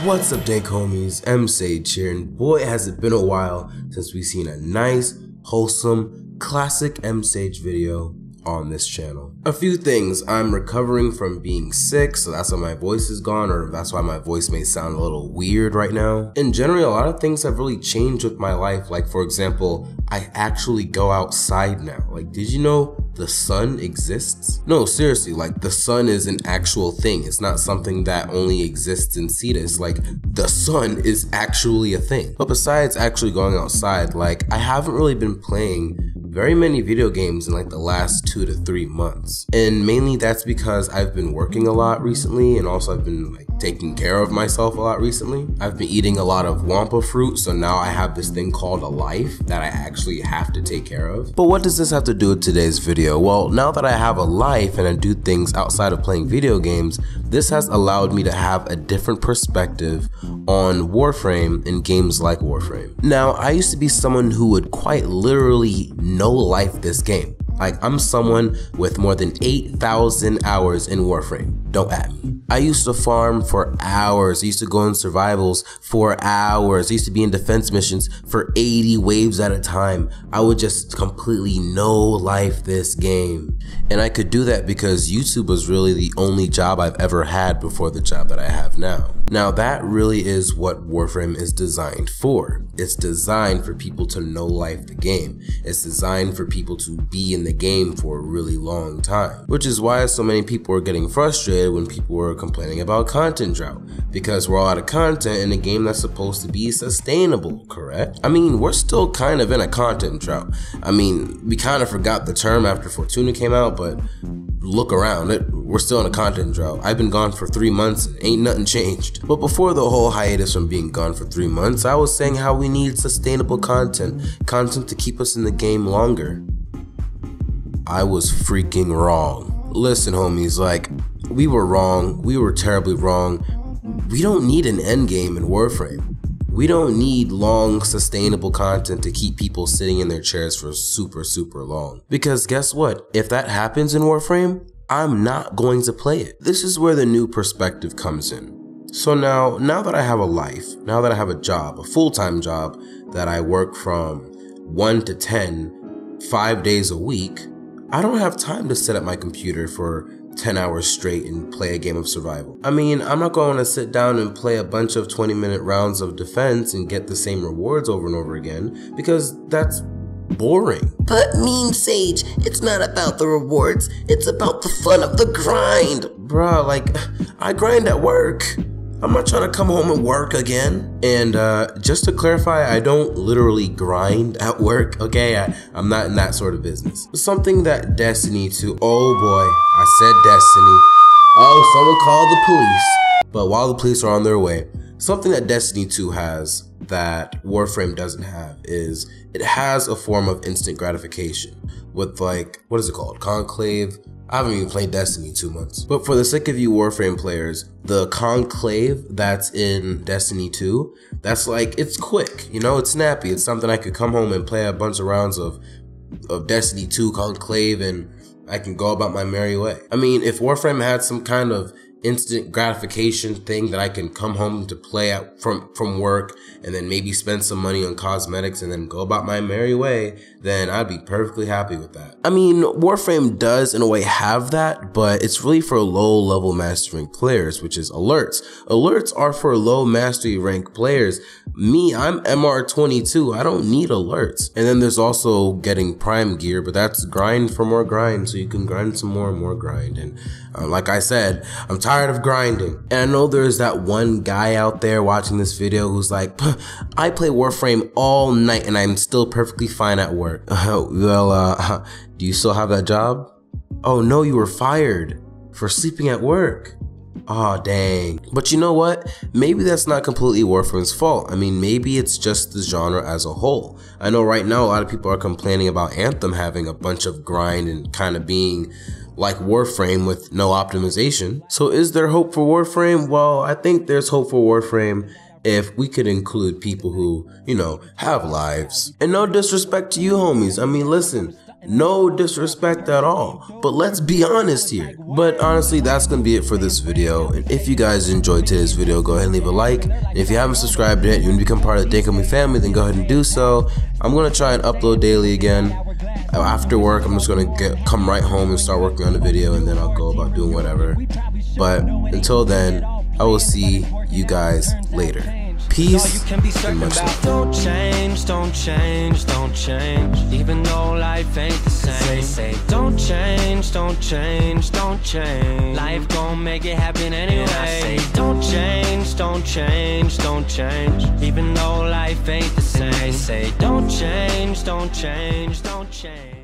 What's up, dank homies? Sage here, and boy has it been a while since we've seen a nice, wholesome, classic Sage video on this channel. A few things: I'm recovering from being sick, so that's why my voice is gone, or that's why my voice may sound a little weird right now. In general, a lot of things have really changed with my life. Like, for example, I actually go outside now. Like, did you know the sun exists? No, seriously, like, the sun is an actual thing. It's not something that only exists in Cetus. Like, the sun is actually a thing. But besides actually going outside, like, I haven't really been playing very many video games in like the last 2 to 3 months. And mainly that's because I've been working a lot recently, and also I've been like taking care of myself a lot recently. I've been eating a lot of Wampa fruit, so now I have this thing called a life that I actually have to take care of. But what does this have to do with today's video? Well, now that I have a life and I do things outside of playing video games, this has allowed me to have a different perspective on Warframe and games like Warframe. Now, I used to be someone who would quite literally no life this game. Like, I'm someone with more than 8,000 hours in Warframe. Don't at me. I used to farm for hours. I used to go in survivals for hours. I used to be in defense missions for 80 waves at a time. I would just completely no life this game. And I could do that because YouTube was really the only job I've ever had before the job that I have now. Now, that really is what Warframe is designed for. It's designed for people to no life the game. It's designed for people to be in the game for a really long time, which is why so many people are getting frustrated when people were complaining about content drought, because we're all out of content in a game that's supposed to be sustainable, correct? I mean, we're still kind of in a content drought. I mean, we kind of forgot the term after Fortuna came out, but look around it, we're still in a content drought. I've been gone for 3 months and ain't nothing changed. But before the whole hiatus from being gone for 3 months, I was saying how we need sustainable content to keep us in the game longer. I was freaking wrong. Listen, homies, like, we were wrong. We were terribly wrong. We don't need an end game in Warframe. We don't need long, sustainable content to keep people sitting in their chairs for super long. Because guess what? If that happens in Warframe, I'm not going to play it. This is where the new perspective comes in. So now that I have a life, now that I have a job, a full-time job that I work from 1 to 10, 5 days a week, I don't have time to sit at my computer for 10 hours straight and play a game of survival. I mean, I'm not going to sit down and play a bunch of 20-minute rounds of defense and get the same rewards over and over again, because that's boring. But Sage, it's not about the rewards, it's about the fun of the grind. Bruh, like, I grind at work. I'm not trying to come home and work again. And just to clarify, I don't literally grind at work, okay? I'm not in that sort of business. Something that Destiny 2, oh boy, I said Destiny. Oh, someone called the police. But while the police are on their way, something that Destiny 2 has that Warframe doesn't have is it has a form of instant gratification with, like, what is it called? Conclave? I haven't even played Destiny 2 months. But for the sake of you Warframe players, the conclave that's in Destiny 2, that's like, it's quick, you know, it's snappy. It's something I could come home and play a bunch of rounds of Destiny 2 conclave and I can go about my merry way. I mean, if Warframe had some kind of instant gratification thing that I can come home to play at from work and then maybe spend some money on cosmetics and then go about my merry way, then I'd be perfectly happy with that. I mean, Warframe does in a way have that, but it's really for low level mastering players, which is alerts. Alerts are for low mastery rank players. Me, I'm MR22, I don't need alerts. And then there's also getting prime gear, but that's grind for more grind, so you can grind some more and more grind. And like I said, I'm tired of grinding. And I know there's that one guy out there watching this video who's like, I play Warframe all night and I'm still perfectly fine at work. Well, do you still have that job? Oh no, you were fired for sleeping at work. Aw, dang. But you know what? Maybe that's not completely Warframe's fault. I mean, maybe it's just the genre as a whole. I know right now a lot of people are complaining about Anthem having a bunch of grind and kind of being like Warframe with no optimization. So is there hope for Warframe? Well, I think there's hope for Warframe if we could include people who, you know, have lives. And no disrespect to you homies. I mean, listen, No disrespect at all, but let's be honest here. But honestly, that's gonna be it for this video. And if you guys enjoyed today's video, go ahead and leave a like. And if you haven't subscribed yet, you want to become part of the Dinkum family, then go ahead and do so. I'm gonna try and upload daily again. After work, I'm just gonna come right home and start working on the video, and then I'll go about doing whatever. But until then, I will see you guys later. Peace and much love. Don't change, don't change, don't change. Even though life ain't the same. They say don't change, don't change, don't change. Life gon' make it happen anyway. And I say don't change, don't change, don't change. Even though life ain't the same. They say don't change, don't change, don't change.